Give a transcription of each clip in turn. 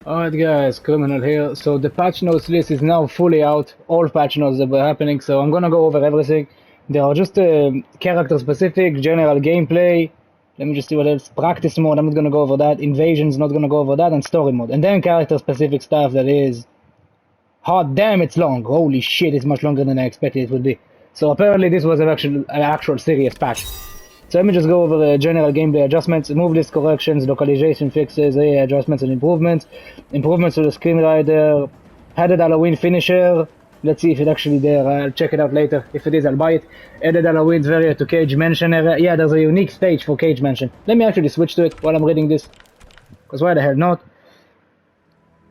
Alright guys, Criminal here. So the patch notes list is now fully out, all patch notes that were happening, so I'm gonna go over everything. There are just character specific, general gameplay, let me just see what else, practice mode, I'm not gonna go over that, invasions, not gonna go over that, and story mode. And then character specific stuff that is, hot damn it's long, holy shit it's much longer than I expected it would be. So apparently this was an actual serious patch. So let me just go over the general gameplay adjustments, move list corrections, localization fixes, AI adjustments and improvements. Improvements to the screenwriter, added Halloween finisher. Let's see if it's actually there, I'll check it out later. If it is, I'll buy it. Added Halloween barrier to Cage Mansion area. Yeah, there's a unique stage for Cage Mansion. Let me actually switch to it while I'm reading this. Because why the hell not?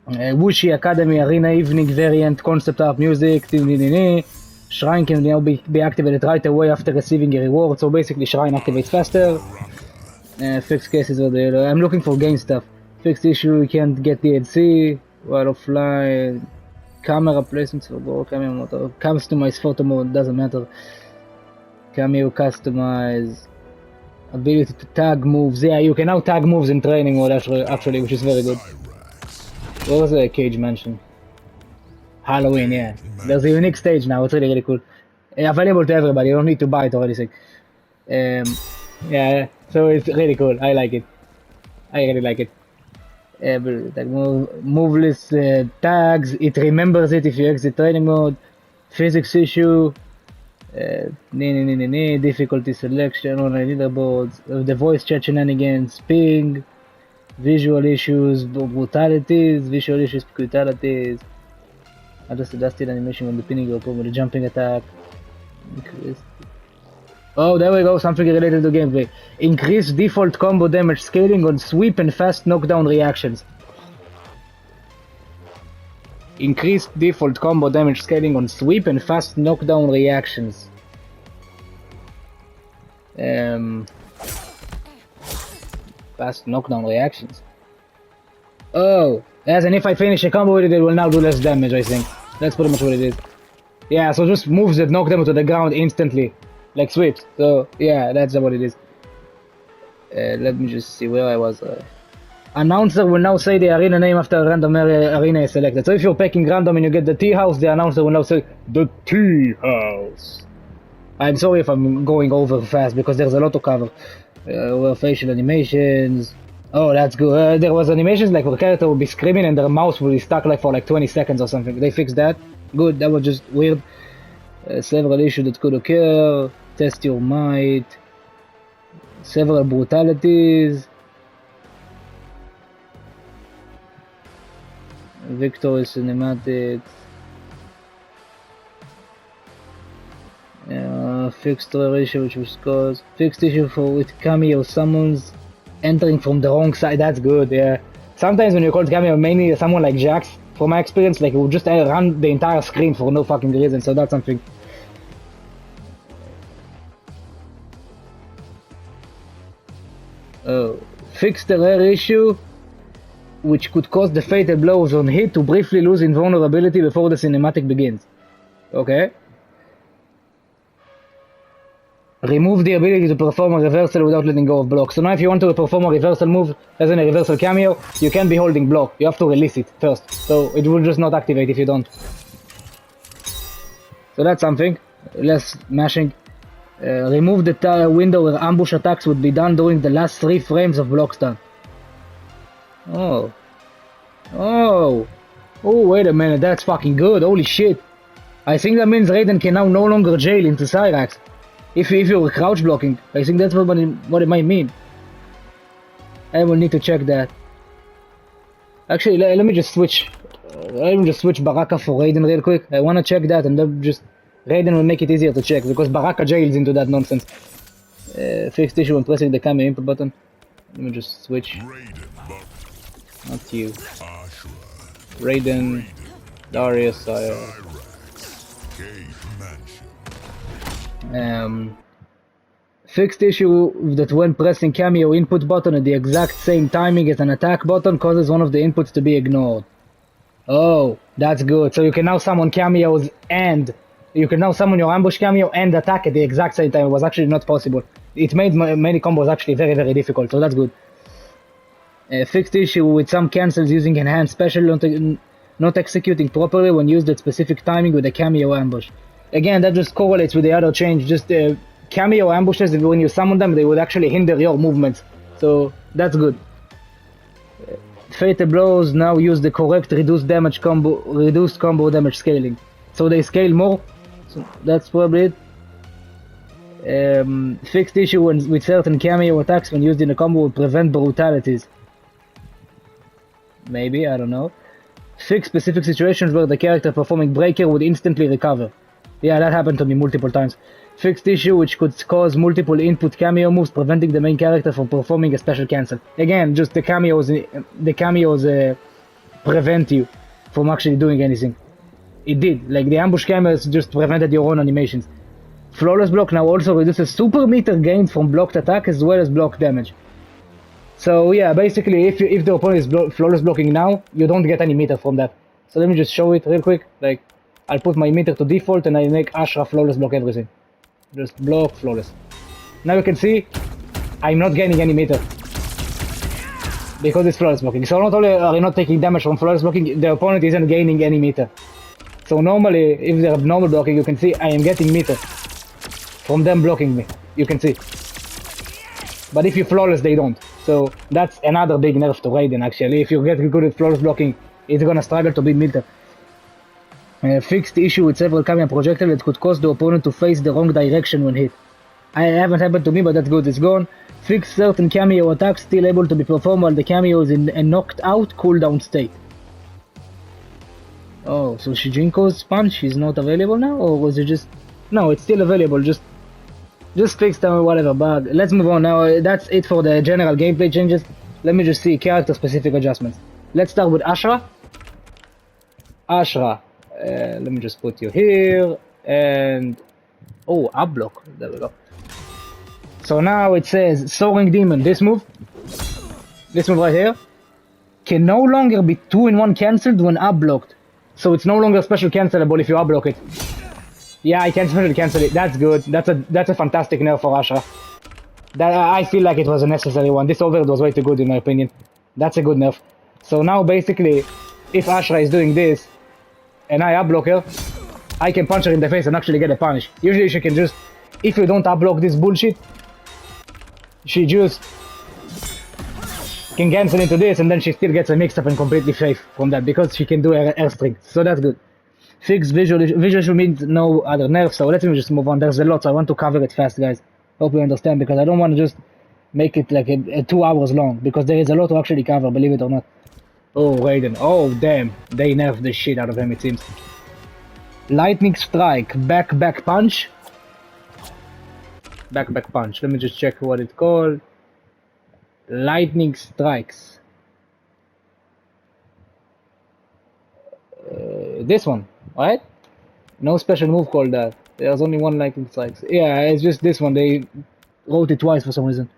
Wuxi Academy Arena Evening Variant Concept Art Music. Shrine can now be activated right away after receiving a reward, so basically Shrine activates faster. Fixed cases are there. I'm looking for game stuff. Fixed issue, you can't get DLC while offline. Camera placements for both camera motor. Customize photo mode, doesn't matter. Cameo customize. Ability to tag moves. Yeah, you can now tag moves in training mode actually, which is very good. What was the Cage Mansion? Halloween, yeah. There's a unique stage now, it's really, really cool. Available to everybody, you don't need to buy it or anything. Yeah, so it's really cool, I like it. I really like it. Moveless tags, it remembers it if you exit training mode. Physics issue. Difficulty selection, online leaderboards. The voice chat shenanigans, ping. Visual issues, brutalities. Visual issues, brutalities. Adjusted animation when the pinning or with the jumping attack. Increased. Oh, there we go, something related to gameplay. Increased default combo damage scaling on sweep and fast knockdown reactions. Increased default combo damage scaling on sweep and fast knockdown reactions. Fast knockdown reactions. Oh, as and if I finish a combo with it, it will now do less damage, I think. That's pretty much what it is. Yeah, so just moves that knock them to the ground instantly. Like sweeps. So, yeah, that's what it is. Let me just see where I was. Announcer will now say the arena name after a random arena is selected. So if you're picking random and you get the Tea House, the announcer will now say, the Tea House. I'm sorry if I'm going over fast, because there's a lot to cover. Facial animations. Oh, that's good. There was animations like where the character would be screaming and their mouse would be stuck like for like 20 seconds or something. They fixed that. Good, that was just weird. Several issues that could occur. Test your might. Several brutalities. Victory cinematics. Fixed ratio which was caused. Fixed issue for with cameo summons. Entering from the wrong side, that's good, yeah. Sometimes when you call cameo, mainly someone like Jax, from my experience, like, it will just run the entire screen for no fucking reason, so that's something. Fix the rare issue, which could cause the fatal blows on hit to briefly lose invulnerability before the cinematic begins. Okay. Remove the ability to perform a reversal without letting go of block. So now if you want to perform a reversal move as in a reversal cameo, you can't be holding block. You have to release it first. So it will just not activate if you don't. So that's something. Less mashing. Remove the window where ambush attacks would be done during the last 3 frames of block stun. Oh. Oh. Oh, wait a minute. That's fucking good. Holy shit. I think that means Raiden can now no longer jail into Cyrax. If you're crouch blocking, I think that's what it might mean. I will need to check that. Actually, let me just switch. Let me just switch Baraka for Raiden real quick. I wanna check that, and then just Raiden will make it easier to check because Baraka jails into that nonsense. Fixed issue when pressing the camera input button. Let me just switch. Not you. Raiden, Darius, fixed issue that when pressing cameo input button at the exact same timing as an attack button causes one of the inputs to be ignored. Oh, that's good. So you can now summon cameos and you can now summon your ambush cameo and attack at the exact same time. It was actually not possible. It made many combos actually very, very difficult, so that's good. Fixed issue with some cancels using enhanced special not executing properly when used at specific timing with a cameo ambush. Again, that just correlates with the other change. Just cameo ambushes, when you summon them, they would actually hinder your movements. So that's good. Fatal blows now use the correct reduced combo damage scaling. So they scale more. So that's probably it. Fixed issue with certain cameo attacks when used in a combo will prevent brutalities. Maybe, I don't know. Fix specific situations where the character performing breaker would instantly recover. Yeah, that happened to me multiple times. Fixed issue which could cause multiple input cameo moves, preventing the main character from performing a special cancel. Again, just the cameos prevent you from actually doing anything. It did, like the ambush cameos just prevented your own animations. Flawless block now also reduces super meter gains from blocked attack as well as block damage. So yeah, basically if the opponent is flawless blocking now, you don't get any meter from that. So let me just show it real quick. Like, I'll put my meter to default and I make Ashra flawless block everything. Just block flawless. Now you can see I'm not gaining any meter because it's flawless blocking. So not only are you not taking damage from flawless blocking, the opponent isn't gaining any meter. So normally if they have normal blocking, you can see I am getting meter from them blocking me. You can see. But if you flawless, they don't. So that's another big nerf to Raiden actually. If you get good at flawless blocking, it's gonna struggle to beat meter. Fixed issue with several cameo projectiles that could cause the opponent to face the wrong direction when hit. I haven't happened to me, but that's good, it's gone. Fixed certain cameo attacks still able to be performed while the cameo is in a knocked out cooldown state. Oh, so Shijinko's punch is not available now? Or was it just... No, it's still available, just fixed or whatever, but let's move on now. That's it for the general gameplay changes. Let me just see character specific adjustments. Let's start with Ashra. Ashra. Let me just put you here, and oh, up block, there we go. So now it says Soaring Demon, this move right here, can no longer be 2-in-1 cancelled when up blocked. So it's no longer special cancelable if you up block it. Yeah, I can special cancel it, that's good, that's a fantastic nerf for Ashra. That I feel like it was a necessary one. This overhead was way too good in my opinion. That's a good nerf. So now basically, if Ashra is doing this, and I up block her, I can punch her in the face and actually get a punish. Usually she can just, if you don't up block this bullshit, she just can cancel into this and then she still gets a mix up and completely safe from that because she can do air string. So that's good. Fixed visual means no other nerfs, so let me just move on. There's a lot, so I want to cover it fast, guys. Hope you understand, because I don't want to just make it like a 2 hours long, because there is a lot to actually cover, believe it or not. Oh, Raiden. Oh, damn. They nerfed the shit out of him, it seems. Lightning Strike. Back punch. Back punch. Let me just check what it's called. Lightning Strikes. This one, right? No special move called that. There's only one Lightning Strikes. Yeah, it's just this one. They wrote it twice for some reason.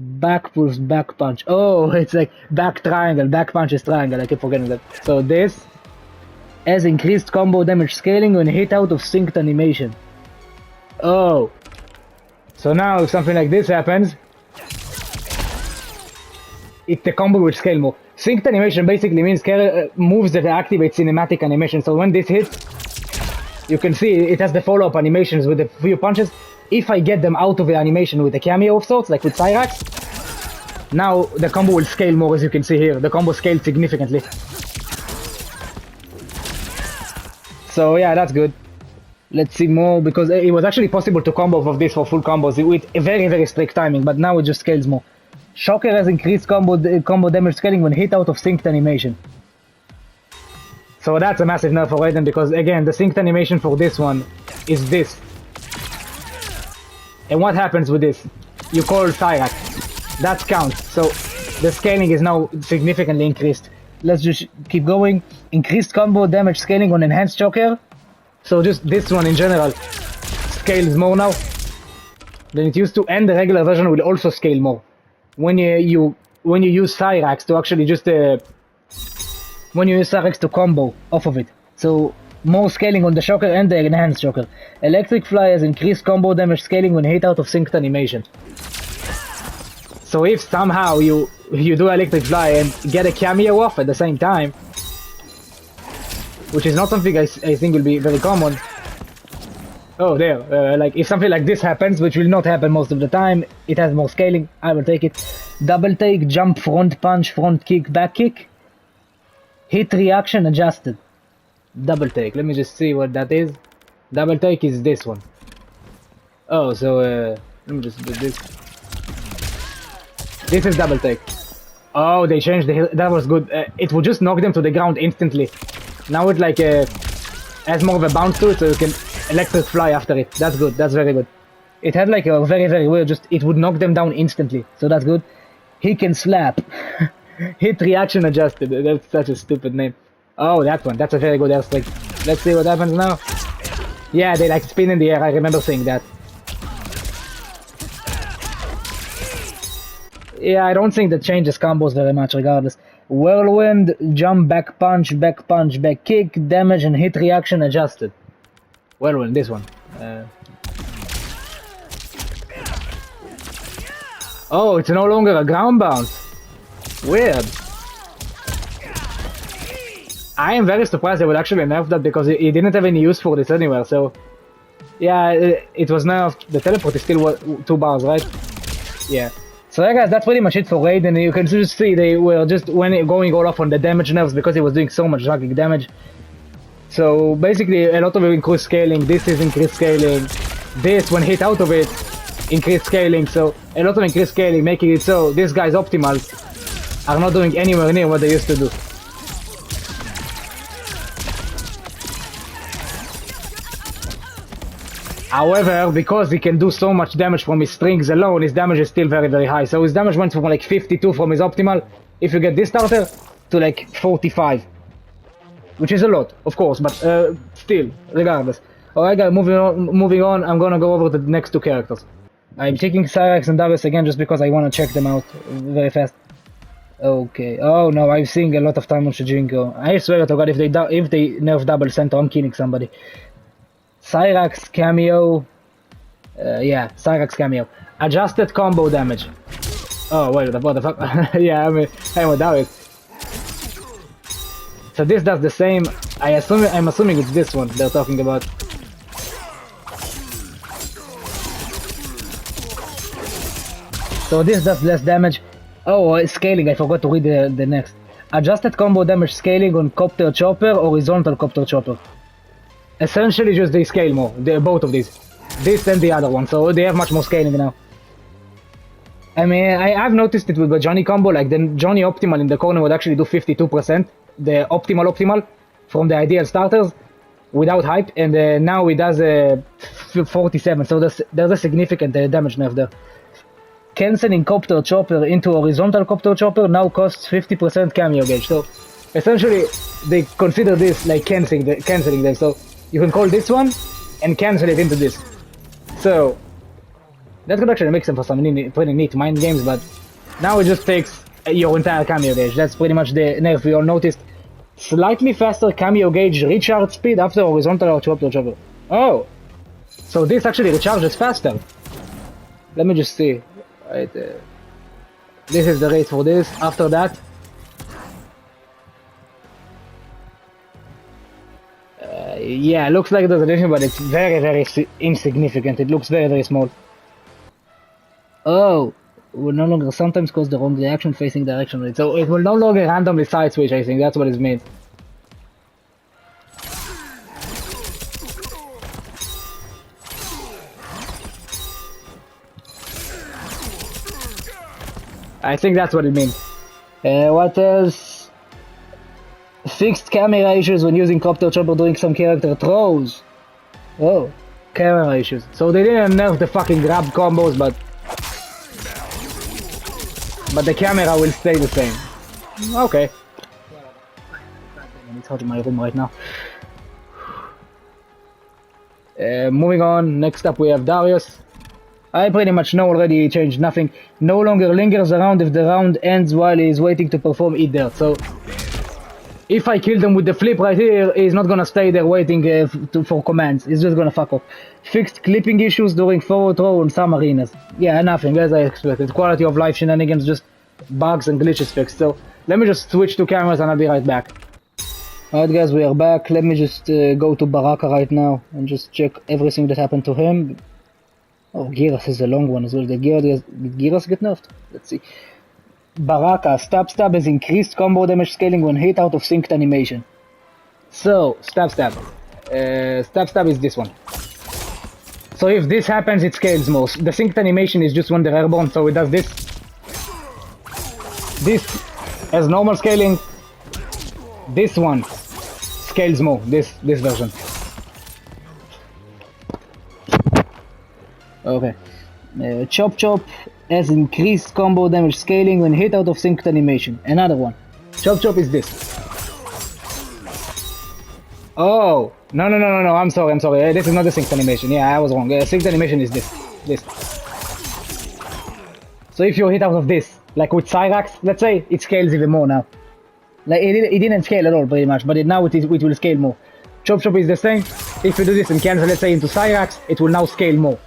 Back pulse, back punch. Oh, it's like back triangle, back punch is triangle. I keep forgetting that. So this has increased combo damage scaling when hit out of synced animation. Oh, so now if something like this happens, the combo will scale more. Synced animation basically means moves that activate cinematic animation. So when this hits, you can see it has the follow-up animations with a few punches. If I get them out of the animation with a cameo of sorts, like with Cyrax, now the combo will scale more, as you can see here. The combo scaled significantly. So yeah, that's good. Let's see more, because it was actually possible to combo of this for full combos with a very strict timing, but now it just scales more. Shocker has increased combo damage scaling when hit out of synced animation. So that's a massive nerf for Raiden, because again, the synced animation for this one is this. And what happens with this? You call Cyrax. That counts. So the scaling is now significantly increased. Let's just keep going. Increased combo damage scaling on enhanced choker. So just this one in general scales more now than it used to, and the regular version will also scale more. When you use Cyrax to actually just when you use Cyrax to combo off of it. So more scaling on the shocker and the enhanced shocker. Electric Fly has increased combo damage scaling when hit out of synced animation. So if somehow you do electric fly and get a cameo off at the same time, which is not something I think will be very common. Oh, there. Like if something like this happens, which will not happen most of the time, it has more scaling. I will take it. Double take, jump, front punch, front kick, back kick. Hit reaction adjusted. Double take. Let me just see what that is. Double take is this one. Oh, so let me just do this. This is double take. Oh, they changed that was good. It would just knock them to the ground instantly. Now it like has more of a bounce to it, so you can electric fly after it. That's good. That's very good. It had like a very weird. Just it would knock them down instantly. So that's good. He can slap. Hit reaction adjusted. That's such a stupid name. Oh, that one. That's a very good airstrike. Let's see what happens now. Yeah, they like spin in the air. I remember seeing that. Yeah, I don't think that changes combos very much regardless. Whirlwind, jump, back punch, back kick, damage and hit reaction adjusted. Whirlwind, this one. Oh, it's no longer a ground bounce. Weird. I am very surprised they would actually nerf that because it didn't have any use for this anywhere, so... Yeah, it was nerfed. The teleport is still 2 bars, right? Yeah. So yeah guys, that's pretty much it for Raid, and you can just see they were just going all off on the damage nerfs because he was doing so much juggling damage. So basically a lot of increased scaling, this is increased scaling, this when hit out of it, increased scaling, so a lot of increased scaling making it so these guys optimals are not doing anywhere near what they used to do. However, because he can do so much damage from his strings alone, his damage is still very high. So his damage went from like 52 from his optimal, if you get this starter, to like 45. Which is a lot, of course, but still, regardless. Alright guys, moving on, I'm gonna go over the next 2 characters. I'm taking Cyrax and Darius again just because I wanna check them out very fast. Okay, oh no, I'm seeing a lot of time on Shijinko. I swear to God, if they nerf double center, I'm killing somebody. Cyrax cameo, yeah, Cyrax cameo. Adjusted combo damage. Oh wait, what the fuck? Yeah, I'm with Darius. So this does the same. I'm assuming it's this one they're talking about. So this does less damage. Oh, scaling. I forgot to read the next. Adjusted combo damage scaling on copter chopper, horizontal copter chopper. Essentially just they scale more, both of these. This and the other one, so they have much more scaling now. I mean, I've noticed it with the Johnny combo, like the Johnny optimal in the corner would actually do 52%, the optimal from the ideal starters, without hype, and now it does 47, so there's a significant damage nerf there. Canceling copter chopper into horizontal copter chopper now costs 50% cameo gauge, so essentially they consider this like canceling them, so you can call this one and cancel it into this. So that could actually make them for some pretty neat mind games, but now it just takes your entire cameo gauge. That's pretty much the nerf we all noticed. Slightly faster cameo gauge recharge speed after horizontal or copter chopper. Oh, so this actually recharges faster. Let me just see. Right, this is the rate for this. After that, yeah, looks like there's a difference, but it's very insignificant. It looks very small. Oh, will no longer sometimes cause the wrong reaction facing direction rate. So it will no longer randomly side switch, I think that's what it means. I think that's what it means. What else? Fixed camera issues when using copter chopper during some character throws. Oh, camera issues. So they didn't nerf the fucking grab combos, but the camera will stay the same. Okay. It's hot in my room right now. Moving on, next up we have Darius. I pretty much know already he changed nothing. No longer lingers around if the round ends while he is waiting to perform eat dirt. So if I kill them with the flip right here, he's not gonna stay there waiting for commands. He's just gonna fuck off. Fixed clipping issues during forward throw in some arenas. Yeah, nothing, as I expected. Quality of life shenanigans, just bugs and glitches fixed. So, let me just switch to cameras and I'll be right back. Alright guys, we are back. Let me just go to Baraka right now and just check everything that happened to him. Oh, Giras is a long one as well. Did Giras get nerfed? Let's see. Baraka, stab has increased combo damage scaling when hit out of synced animation. So, stab. Stab is this one. So if this happens, it scales more. The synced animation is just when they're airborne, so it does this. This has normal scaling. This one scales more, this version. Okay. Chop has increased combo damage scaling when hit out of synced animation. Another one. Chop is this. Oh, no, I'm sorry. This is not the synced animation. Yeah, I was wrong. Synced animation is this. So if you hit out of this, like with Cyrax, let's say, it scales even more now. Like it didn't scale at all pretty much, but now it will scale more. Chop is the same. If you do this and cancel, let's say, into Cyrax, it will now scale more.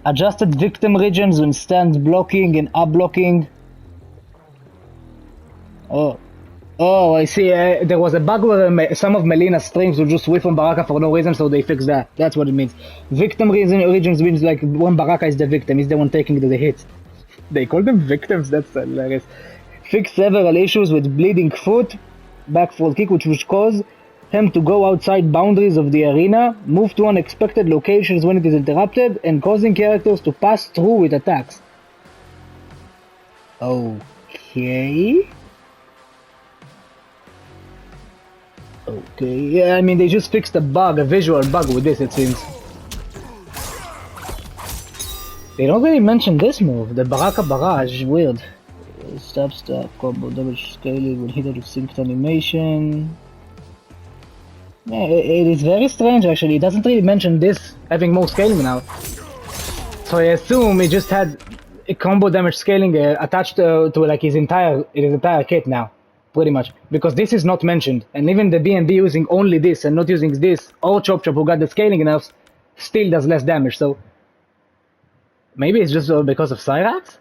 Adjusted victim regions when stand blocking and up blocking. Oh, I see. There was a bug where some of Melina's strings would just whiff on Baraka for no reason, so they fixed that. That's what it means. Victim regions means like when Baraka is the victim, he's the one taking the hits. They call them victims, that's hilarious. Fix several issues with bleeding foot, back full kick, which would cause him to go outside boundaries of the arena, move to unexpected locations when it is interrupted, and causing characters to pass through with attacks. Okay, yeah, I mean, they just fixed a bug, a visual bug with this, it seems. They don't really mention this move, the Baraka Barrage, weird. Stab, combo, damage scaling when hit out of synced animation. Yeah, it is very strange actually, it doesn't really mention this having more scaling now. So I assume it just had a combo damage scaling attached to like his entire kit now, pretty much. Because this is not mentioned, and even the BNB using only this and not using this, or Chop who got the scaling nerfs, still does less damage, so... Maybe it's just because of Cyrax?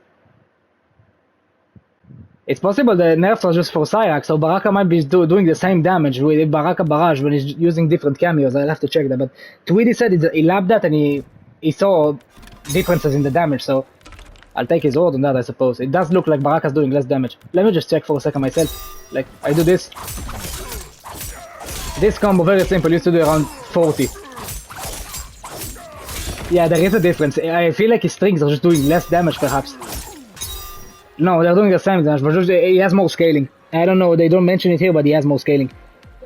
It's possible the nerfs are just for Cyrax, so Baraka might be doing the same damage with Baraka Barrage when he's using different cameos. I'll have to check that, but Tweedy said he labbed that and he saw differences in the damage, so I'll take his word on that, I suppose. It does look like Baraka's doing less damage. Let me just check for a second myself. Like, I do this. This combo, very simple, used to do around 40. Yeah, there is a difference. I feel like his strings are just doing less damage, perhaps. No, they're doing the same damage, but just, he has more scaling. I don't know, they don't mention it here, but he has more scaling.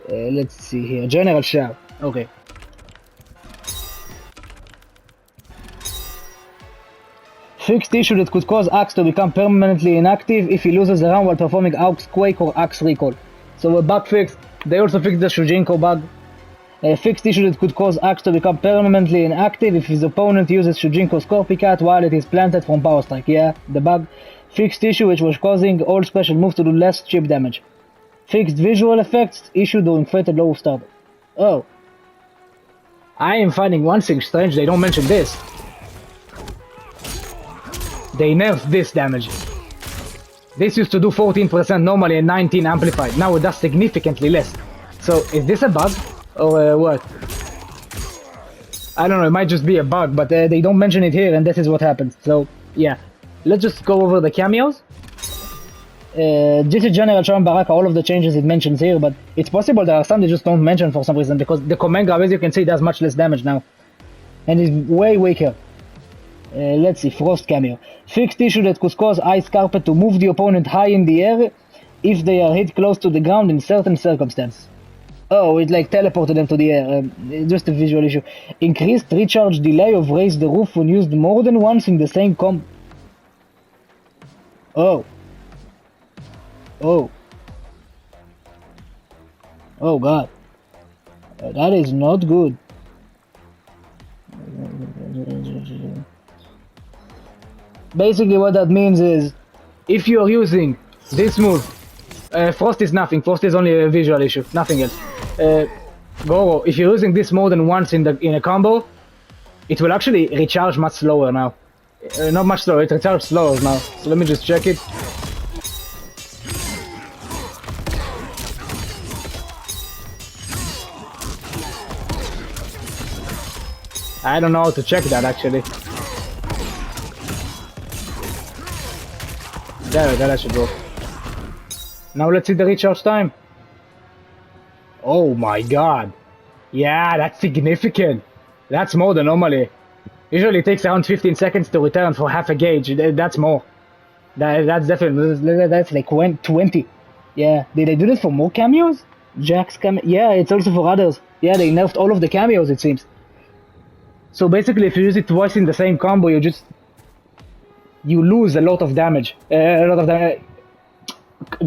Let's see here. General Shao. Okay. Fixed issue that could cause Axe to become permanently inactive if he loses a round while performing Axe Quake or Axe Recall. So a bug fix. They also fixed the Shujinko bug. A fixed issue that could cause Axe to become permanently inactive if his opponent uses Shujinko's Copycat while it is planted from Power Strike. Yeah, the bug. Fixed issue which was causing all special moves to do less chip damage. Fixed visual effects issue during fatal blow start. Oh. I am finding one thing strange, they don't mention this. They nerfed this damage. This used to do 14% normally and 19 amplified. Now it does significantly less. So is this a bug? Or what? I don't know, it might just be a bug, but they don't mention it here and this is what happens. So, yeah. Let's just go over the cameos. This is General Sharon Baraka, all of the changes it mentions here, but it's possible there are some they just don't mention for some reason, because the command grab, as you can see, does much less damage now. And is way weaker. Let's see, Frost cameo. Fixed issue that could cause Ice Carpet to move the opponent high in the air if they are hit close to the ground in certain circumstances. Oh, it like teleported them to the air. Just a visual issue. Increased recharge delay of Raise the Roof when used more than once in the same comp. Oh. Oh. Oh god. That is not good. Basically what that means is, if you are using this move Frost is nothing. Frost is only a visual issue. Nothing else. Goro, if you're using this more than once in a combo, it will actually recharge much slower now. Not much slower. It recharges slower now. So let me just check it. I don't know how to check that actually. There we go, that should work. Now let's see the recharge time. Oh my god. Yeah, that's significant. That's more than normally. Usually it takes around 15 seconds to return for half a gauge. That's more. That's definitely, that's like 20. Yeah, did they do this for more cameos? Jack's cameo? Yeah, it's also for others. Yeah, they nerfed all of the cameos it seems. So basically if you use it twice in the same combo, you lose a lot of damage.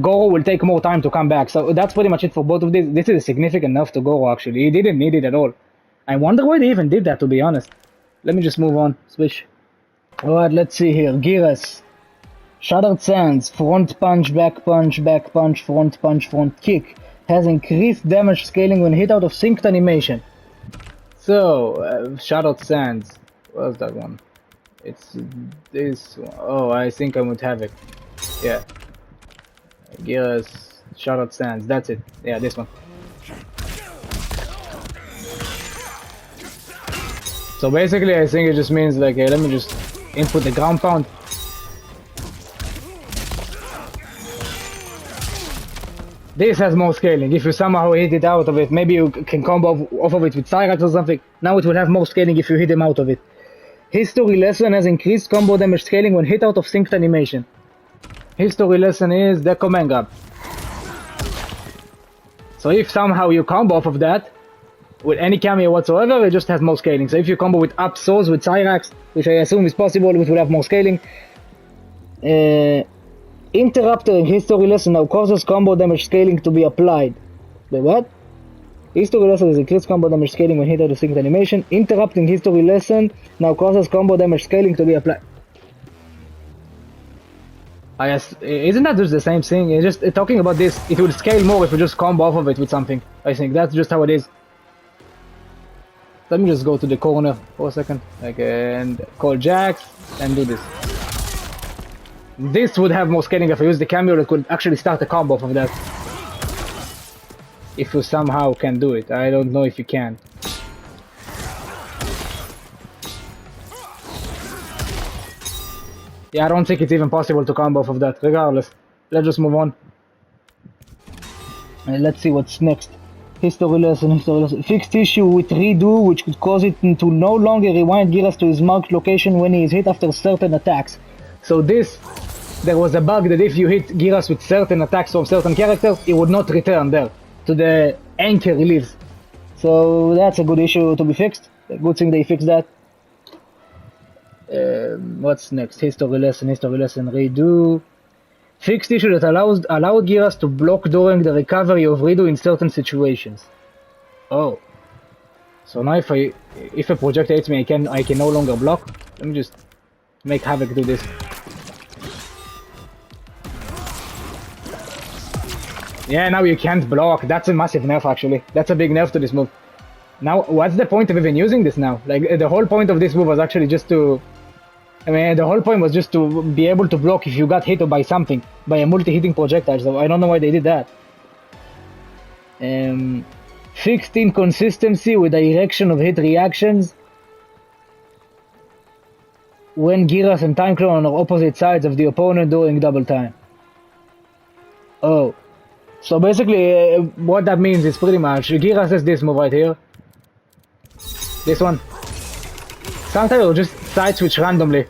Goro will take more time to come back. So that's pretty much it for both of these. This is a significant nerf to Goro actually. He didn't need it at all. I wonder why they even did that, to be honest. Let me just move on. Switch. Alright, let's see here. Geras. Shattered Sands. Front punch, front punch, front kick. Has increased damage scaling when hit out of synced animation. So, Shattered Sands. Where's that one? It's this one. Oh, I think I would have it. Yeah. Geras. Shattered Sands. That's it. Yeah, this one. So basically I think it just means like, let me just input the ground pound. This has more scaling. If you somehow hit it out of it, maybe you can combo off of it with Cyrax or something. Now it will have more scaling if you hit him out of it. History lesson has increased combo damage scaling when hit out of synced animation. History lesson is the command grab. So if somehow you combo off of that, with any cameo whatsoever, it just has more scaling. So if you combo with up swords with Cyrax, which I assume is possible, which will have more scaling. Interrupter in History Lesson now causes combo damage scaling to be applied. Wait, what? History Lesson is increased combo damage scaling when hit out of synced animation. Interrupt in History Lesson now causes combo damage scaling to be applied. Isn't that just the same thing? It's just talking about this. It will scale more if you just combo off of it with something. I think that's just how it is. Let me just go to the corner for a second, like, and call Jax and do this. This would have more scaling if I use the cameo that could actually start a combo of that. If you somehow can do it. I don't know if you can. Yeah, I don't think it's even possible to combo off of that. Regardless, let's just move on. And let's see what's next. History lesson. Fixed issue with redo, which could cause it to no longer rewind Geras to his marked location when he is hit after certain attacks. So there was a bug that if you hit Geras with certain attacks from certain characters, it would not return there to the anchor he leaves. So that's a good issue to be fixed. A good thing they fixed that. What's next? History lesson, redo. Fixed issue that allowed Geras to block during the recovery of redo in certain situations. Oh. So now if a projector hits me, I can no longer block. Let me just make Havoc do this. Yeah, now you can't block. That's a massive nerf actually. That's a big nerf to this move. Now, what's the point of even using this now? Like, the whole point of this move was actually just to... I mean, the whole point was just to be able to block if you got hit by something, by a multi-hitting projectile, so I don't know why they did that. Fixed inconsistency with direction of hit reactions when Geras and Time Clone are opposite sides of the opponent during double time. Oh. So basically, what that means is pretty much, Geras has this move right here. This one. Sometimes it'll just side switch randomly.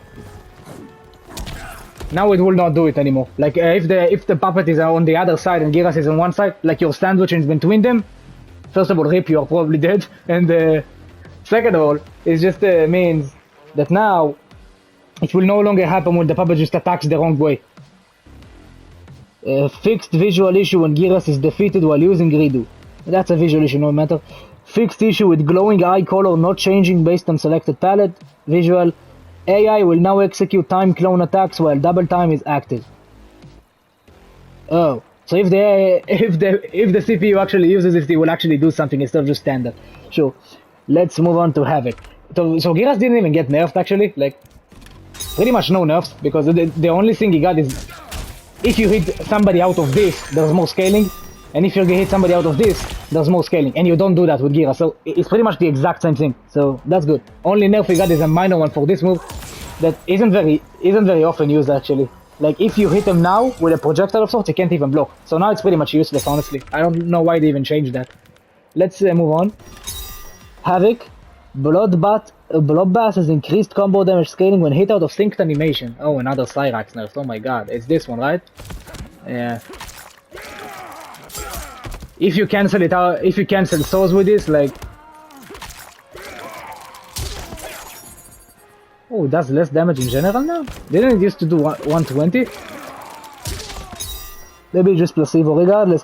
Now it will not do it anymore. Like if the puppet is on the other side and Geras is on one side, like your sandwich is between them. First of all, Rip, you are probably dead, and second of all, it just means that now it will no longer happen when the puppet just attacks the wrong way. Fixed visual issue when Geras is defeated while using redo. That's a visual issue, no matter. Fixed issue with glowing eye color not changing based on selected palette. Visual. AI will now execute time clone attacks while double time is active. Oh. So if the CPU actually uses it, it will actually do something instead of just standard. Sure. Let's move on to Havoc. So Giras didn't even get nerfed actually, like pretty much no nerfs, because the only thing he got is if you hit somebody out of this, there's more scaling, and if you hit somebody out of this, there's more scaling, and you don't do that with Gira, so it's pretty much the exact same thing. So that's good. Only nerf we got is a minor one for this move that isn't very often used actually. Like if you hit him now with a projectile of sorts, he can't even block. So now it's pretty much useless, honestly. I don't know why they even changed that. Let's move on. Havoc. Bloodbath has increased combo damage scaling when hit out of synced animation. Oh, another Cyrax nerf. Oh my god. It's this one, right? Yeah. If you cancel it out, if you cancel souls with this, like... Oh, that's less damage in general now? Didn't it used to do 120? Maybe just placebo regardless.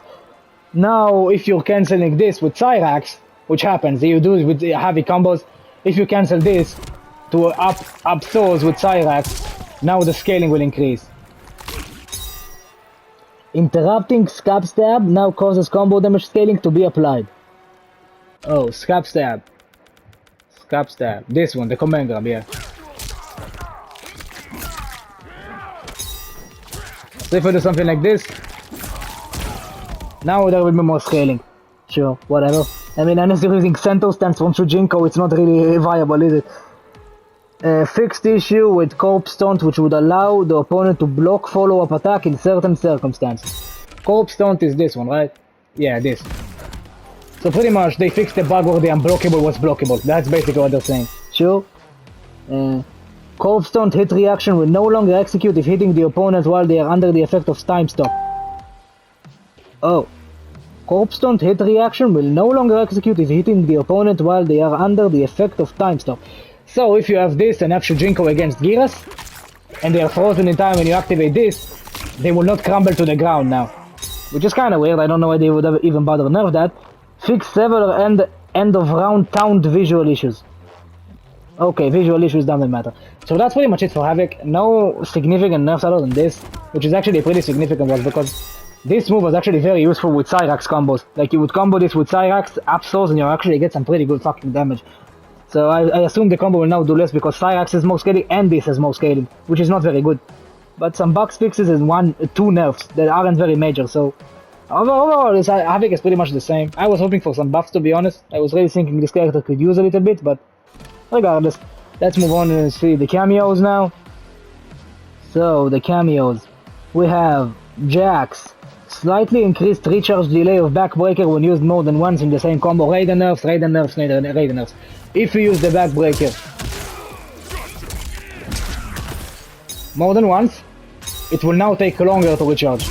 Now, if you're canceling this with Cyrax, which happens, you do it with heavy combos, if you cancel this to up souls with Cyrax, now the scaling will increase. Interrupting Scab Stab now causes combo damage scaling to be applied. Oh, Scab Stab. Scab Stab. This one, the command grab, yeah. So if I do something like this, now there will be more scaling. Sure, whatever. I mean, unless you're using Cento stance from Shujinko, it's not really viable, is it? Fixed issue with Corpse Taunt, which would allow the opponent to block follow-up attack in certain circumstances. Corpse Taunt is this one, right? Yeah, this. So pretty much, they fixed the bug where the unblockable was blockable. That's basically what they're saying. Sure. Corpse Taunt hit reaction will no longer execute if hitting the opponent while they are under the effect of time stop. Oh. Corpse Taunt hit reaction will no longer execute if hitting the opponent while they are under the effect of time stop. So if you have this and have Shujinko against Giras, and they are frozen in time when you activate this, they will not crumble to the ground now. Which is kinda weird, I don't know why they would have even bother to nerf that. Fix several end of round taunt visual issues. Okay, visual issues doesn't matter. So that's pretty much it for Havoc. No significant nerfs other than this, which is actually a pretty significant one because this move was actually very useful with Cyrax combos. Like you would combo this with Cyrax, Absols, and you actually get some pretty good fucking damage. So I assume the combo will now do less because Cyrax has more scaling and this has more scaling, which is not very good. But some bugs fixes and two nerfs that aren't very major, so overall Havoc is pretty much the same. I was hoping for some buffs, to be honest. I was really thinking this character could use a little bit, but regardless, let's move on and see the cameos now. So the cameos, we have Jax. Slightly increased recharge delay of backbreaker when used more than once in the same combo. Raiden nerfs, Raiden nerfs, Raiden nerfs. If you use the backbreaker more than once, it will now take longer to recharge.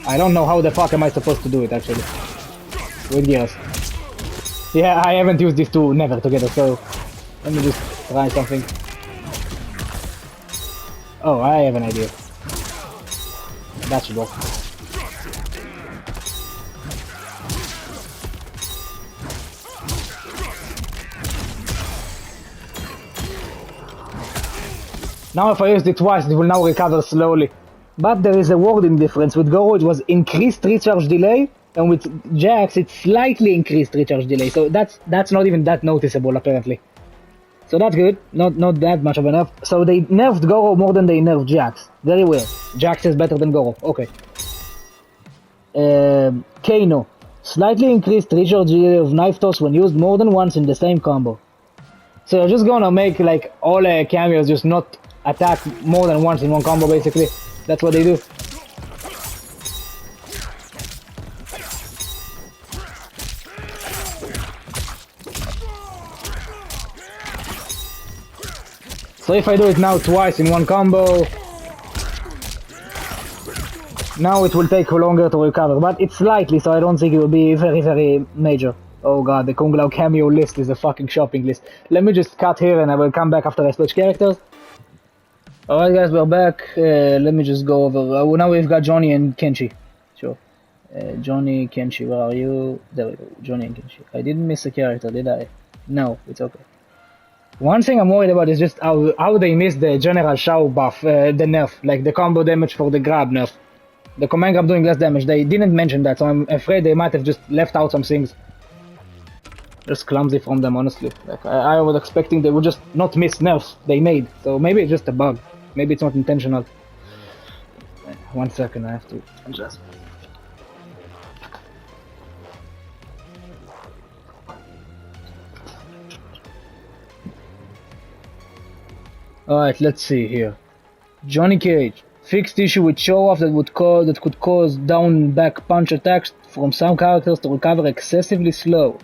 I don't know how the fuck am I supposed to do it actually. With gears. Yeah, I haven't used these two never together, so let me just try something. Oh, I have an idea. That should work. Now if I used it twice, it will now recover slowly. But there is a wording difference. With Goro it was increased recharge delay, and with Jax it's slightly increased recharge delay. So that's not even that noticeable apparently. So that's good, not that much of a nerf. So they nerfed Goro more than they nerfed Jax. Very weird. Jax is better than Goro, okay. Kano. Slightly increased recharge delay of knife toss when used more than once in the same combo. So you're just gonna make like all cameos just not attack more than once in one combo basically. That's what they do. So if I do it now twice in one combo, now it will take longer to recover, but it's slightly, so I don't think it will be very major. Oh god, the Kung Lao cameo list is a fucking shopping list. Let me just cut here and I will come back after I switch characters. Alright guys, we're back. Let me just go over. Now we've got Johnny and Kenshi. Sure. Johnny, Kenshi, where are you? There we go. Johnny and Kenshi. I didn't miss a character, did I? No, it's okay. One thing I'm worried about is just how they missed the general Shao buff, the nerf, like the combo damage for the grab nerf. The command grab doing less damage, they didn't mention that, so I'm afraid they might have just left out some things. Just clumsy from them, honestly. Like I was expecting they would just not miss nerfs they made, so maybe it's just a bug. Maybe it's not intentional. 1 second, I have to adjust. Alright, let's see here. Johnny Cage. Fixed issue with show off that could cause down and back punch attacks from some characters to recover excessively slow.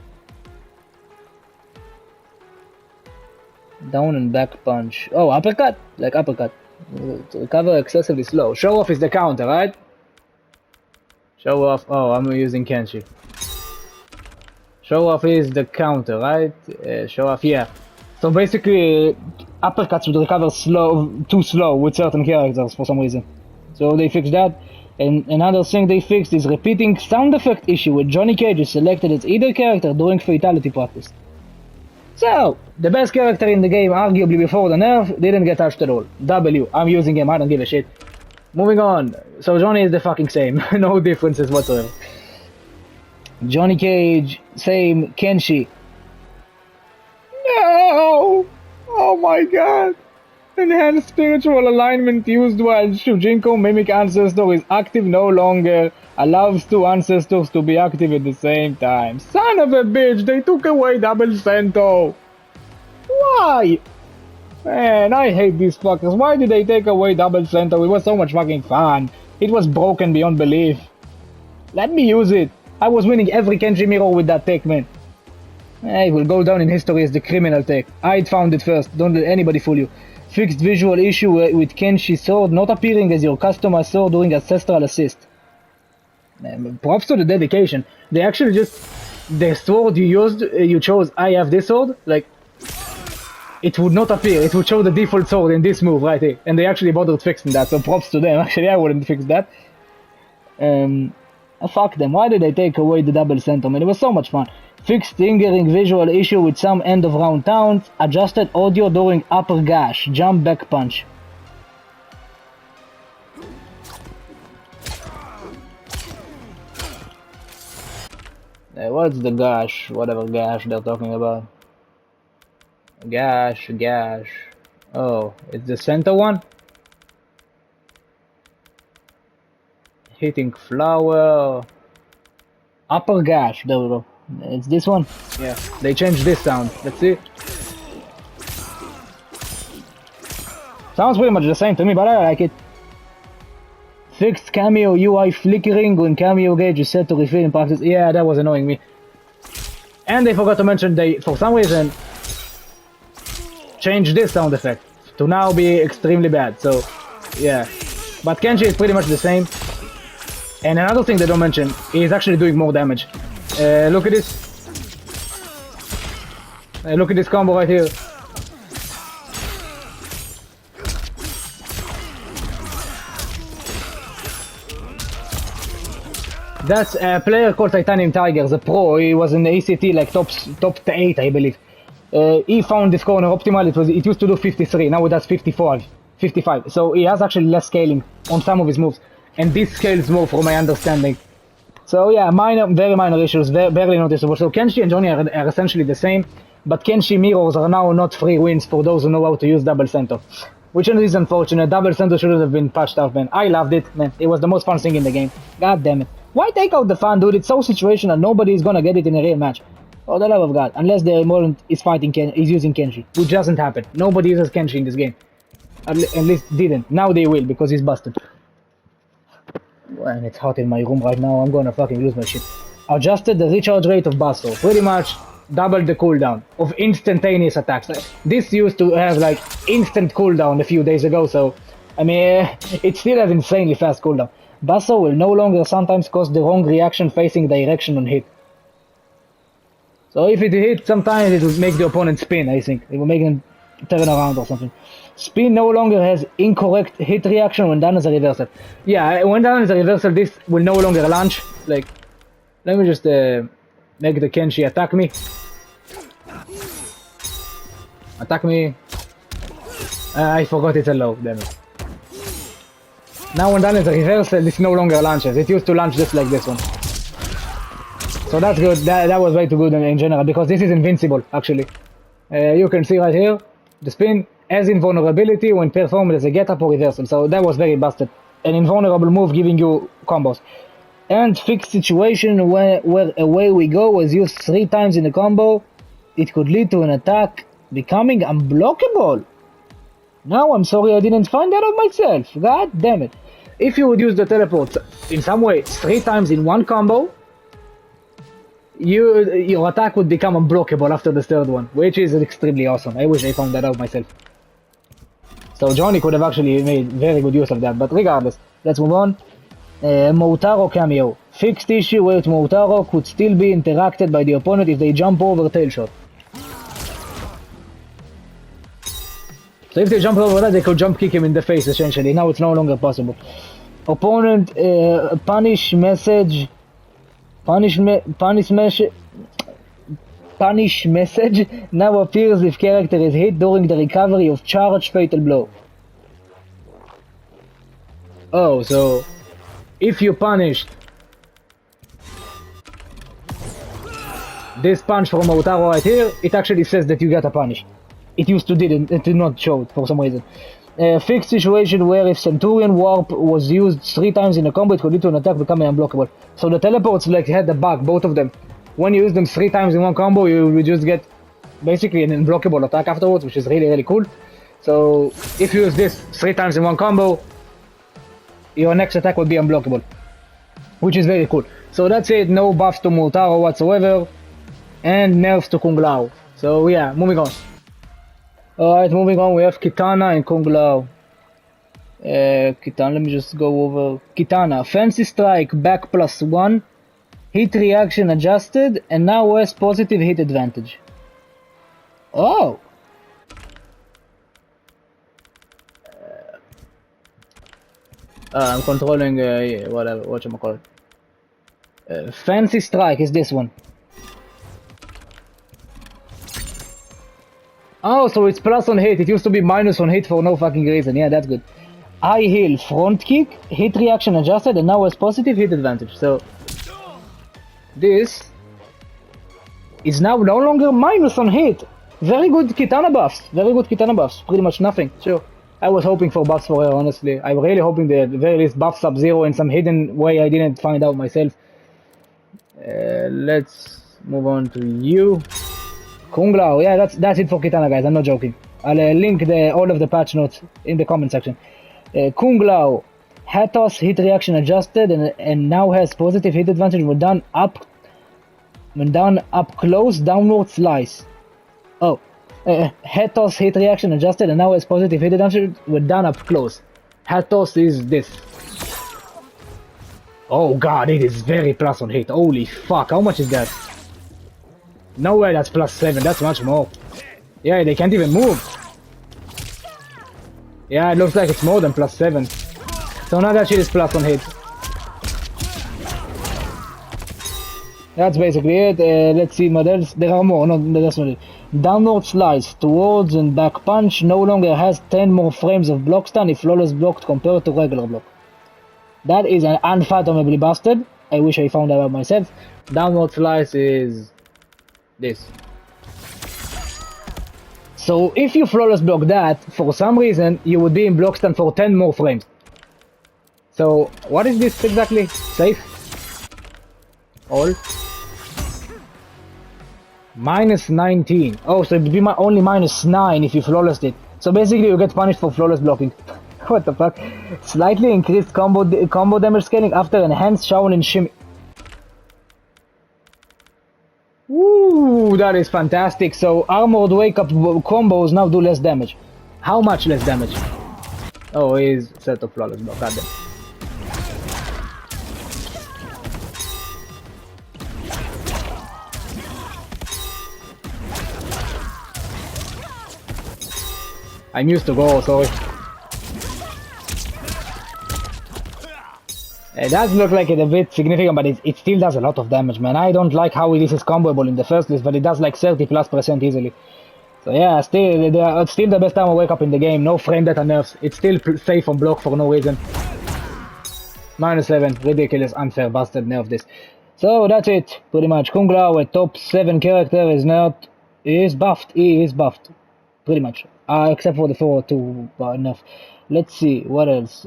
Down and back punch. Oh, uppercut? Like uppercut. To recover excessively slow. Show off is the counter, right? Show off. Oh, I'm using Kenshi. Show off is the counter, right? Show off, yeah. So basically, uppercuts would recover too slow with certain characters for some reason. So they fixed that. And another thing they fixed is repeating sound effect issue with Johnny Cage is selected as either character during fatality practice. So, the best character in the game, arguably before the nerf, didn't get touched at all. W, I'm using him, I don't give a shit. Moving on. So Johnny is the fucking same. No differences whatsoever. Johnny Cage, same. Kenshi. No! Oh my god! Enhanced spiritual alignment used while Shujinko Mimic Ancestor is active no longer. Allows two ancestors to be active at the same time. Son of a bitch, they took away Double Sento! Why? Man, I hate these fuckers. Why did they take away Double Sento? It was so much fucking fun. It was broken beyond belief. Let me use it. I was winning every Kenshi mirror with that tech, man. It will go down in history as the criminal tech. I'd found it first. Don't let anybody fool you. Fixed visual issue with Kenshi's sword not appearing as your customized sword during ancestral assist. Props to the dedication. They actually just... The sword you chose, I have this sword, like... It would not appear, it would show the default sword in this move right here. And they actually bothered fixing that, so props to them. Actually, I wouldn't fix that. Fuck them, why did they take away the double center? Man, it was so much fun. Fixed lingering visual issue with some end of round taunts. Adjusted audio during upper gash, jump back punch. What's the gash? Whatever gash they're talking about. Gash. Oh, it's the center one? Hitting flower. Upper gash, there we go. It's this one? Yeah. They changed this sound. Let's see. Sounds pretty much the same to me, but I like it. Fixed cameo UI flickering when cameo gauge is set to refill in practice. Yeah, that was annoying me. And they forgot to mention they, for some reason, changed this sound effect to now be extremely bad. So, yeah. But Kenshi is pretty much the same. And another thing they don't mention, he is actually doing more damage. Look at this. Look at this combo right here. That's a player called Titanium Tiger, the pro. He was in the ACT like top 8, I believe. He found this corner optimal. It used to do 53. Now it does 55. So he has actually less scaling on some of his moves, and this scales more, from my understanding. So yeah, very minor issues, barely noticeable. So Kenshi and Johnny are essentially the same, but Kenshi mirrors are now not free wins for those who know how to use double center, which is unfortunate. Double center shouldn't have been patched out, man. I loved it, man. It was the most fun thing in the game. God damn it. Why take out the fun, dude? It's so situational. Nobody is gonna get it in a real match. For the love of God. Unless the opponent is using Kenshi, which doesn't happen. Nobody uses Kenshi in this game. At least didn't. Now they will, because he's busted. And it's hot in my room right now. I'm gonna fucking lose my shit. Adjusted the recharge rate of Basso. Pretty much doubled the cooldown of instantaneous attacks. This used to have like instant cooldown a few days ago, so I mean, it still has insanely fast cooldown. Basso will no longer sometimes cause the wrong reaction facing direction on hit. So if it hits, sometimes it will make the opponent spin, I think. It will make him turn around or something. Spin no longer has incorrect hit reaction when done as a reversal. Yeah, when done as a reversal, this will no longer launch. Like, let me just make the Kenshi attack me. Attack me. I forgot it's a low, damn it. Now when done is a reversal, this no longer launches. It used to launch just like this one. So that's good. That was way too good in general, because this is invincible, actually. You can see right here, the spin has invulnerability when performed as a get up or reversal. So that was very busted. An invulnerable move giving you combos. And fixed situation where away we go was used 3 times in a combo. It could lead to an attack becoming unblockable. Now I'm sorry I didn't find that out myself. God damn it. If you would use the teleport in some way 3 times in one combo, your attack would become unblockable after the 3rd one, which is extremely awesome. I wish I found that out myself. So Johnny could have actually made very good use of that, but regardless, let's move on. Motaro cameo. Fixed issue where Motaro could still be interacted by the opponent if they jump over tail shot. So if they jump over that, they could jump kick him in the face essentially. Now it's no longer possible. Opponent punish message now appears if character is hit during the recovery of charged fatal blow. Oh, so if you punished this punch from Motaro right here, it actually says that you got a punish. It used to didn't, it did not show it for some reason. Fixed situation where if Centurion Warp was used 3 times in a combo, it could lead to an attack becoming unblockable. So the teleports like had the bug, both of them. When you use them 3 times in one combo, you just get basically an unblockable attack afterwards, which is really cool. So if you use this 3 times in one combo, your next attack would be unblockable, which is very cool. So that's it, no buffs to Motaro whatsoever, and nerfs to Kung Lao. So yeah, moving on. Alright, moving on, we have Kitana and Kung Lao. Kitana, let me just go over. Kitana, Fancy Strike, back +1, hit reaction adjusted, and now has positive hit advantage. Oh! I'm controlling, whatever, whatchamacallit. Fancy Strike is this one. Oh, so it's plus on hit. It used to be minus on hit for no fucking reason. Yeah, that's good. High heel, front kick, hit reaction adjusted, and now has positive hit advantage. So this is now no longer minus on hit. Very good Kitana buffs. Very good Kitana buffs. Pretty much nothing. Sure. I was hoping for buffs for her, honestly. I'm really hoping they at the very least buff Sub-Zero in some hidden way I didn't find out myself. Let's move on to you. Kung Lao, yeah, that's it for Kitana, guys. I'm not joking. I'll link all of the patch notes in the comment section. Kung Lao, Hatos hit reaction adjusted and now has positive hit advantage when done up close downward slice. Oh, Hatos hit reaction adjusted and now has positive hit advantage when done up close. Hatos is this. Oh god, it is very plus on hit. Holy fuck, how much is that? No way that's +7, that's much more. Yeah, they can't even move. Yeah, it looks like it's more than +7. So now that shit is plus on hit. That's basically it. Let's see what else. There are more, no, that's not it. Downward slice, towards and back punch no longer has 10 more frames of block stun if flawless blocked compared to regular block. That is an unfathomably busted. I wish I found that out myself. Downward slice is this. So if you flawless block that, for some reason, you would be in block stun for 10 more frames. So what is this exactly? Safe? All? -19. Oh, so it would be only -9 if you flawlessed it. So basically you get punished for flawless blocking. What the fuck? Slightly increased combo damage scaling after enhanced Shaolin shimmy. Woo, that is fantastic. So armored wake up combos now do less damage. How much less damage? Oh, he's set of flawless block. Goddamn. I'm used to go, sorry. It does look like it's a bit significant, but it still does a lot of damage, man. I don't like how this is comboable in the first list, but it does like 30+% easily. So yeah, it's still the best time to wake up in the game. No frame data nerfs. It's still safe on block for no reason. -7, ridiculous, unfair, busted, nerf this. So that's it, pretty much. Kung Lao, a top 7 character, is buffed. He is buffed, pretty much. Except for the 4-2 nerf. Let's see, what else?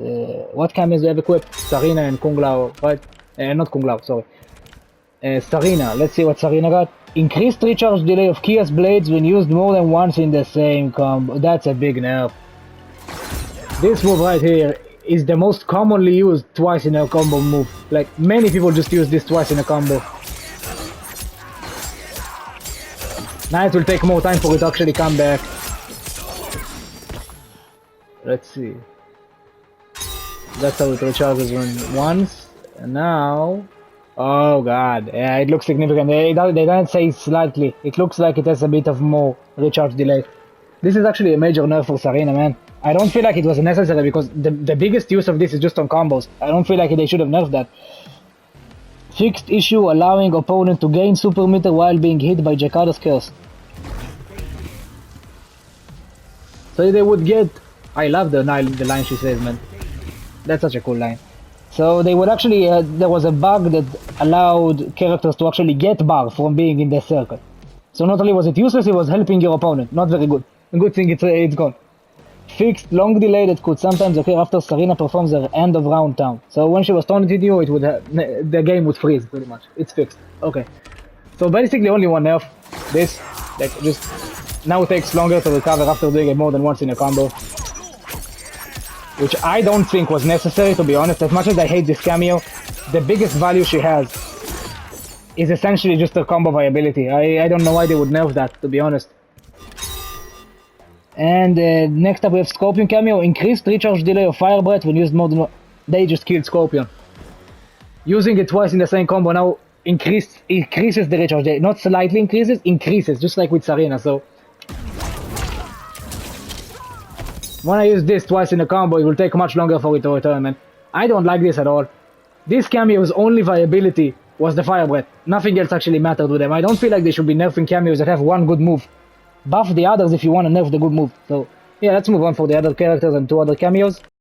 What cameos do we have equipped? Sarina and Kung Lao, right? Not Kung Lao, sorry. Sarina, let's see what Sarina got. Increased recharge delay of Kia's blades when used more than once in the same combo. That's a big nerf. This move right here is the most commonly used twice in a combo move. Like, many people just use this twice in a combo. Now it will take more time for it to actually come back. Let's see. That's how it recharges once. And now... Oh god, yeah, it looks significant. They don't say slightly. It looks like it has a bit of more recharge delay. This is actually a major nerf for Sarina, man. I don't feel like it was necessary because the biggest use of this is just on combos. I don't feel like they should have nerfed that. Fixed issue allowing opponent to gain super meter while being hit by Jakarta's curse. So they would get... I love the line she says, man. That's such a cool line. So they would actually... there was a bug that allowed characters to actually get bar from being in the circle. So not only was it useless, it was helping your opponent. Not very good. A good thing it's gone. Fixed long delay that could sometimes occur after Sarina performs her end of round town. So when she was taunted you, it would the game would freeze pretty much. It's fixed. Okay. So basically only one nerf. This, like, just now it takes longer to recover after doing it more than once in a combo. Which I don't think was necessary, to be honest. As much as I hate this cameo, the biggest value she has is essentially just her combo viability. I don't know why they would nerf that, to be honest. And next up we have Scorpion cameo. Increased recharge delay of Fire Breath when used more than one. They just killed Scorpion. Using it twice in the same combo now increases the recharge delay. Not slightly increases, just like with Sarina. So when I use this twice in a combo, it will take much longer for it to return, man. I don't like this at all. This cameo's only viability was the Fire Breath. Nothing else actually mattered to them. I don't feel like they should be nerfing cameos that have one good move. Buff the others if you want to nerf the good move. So yeah, let's move on for the other characters and 2 other cameos.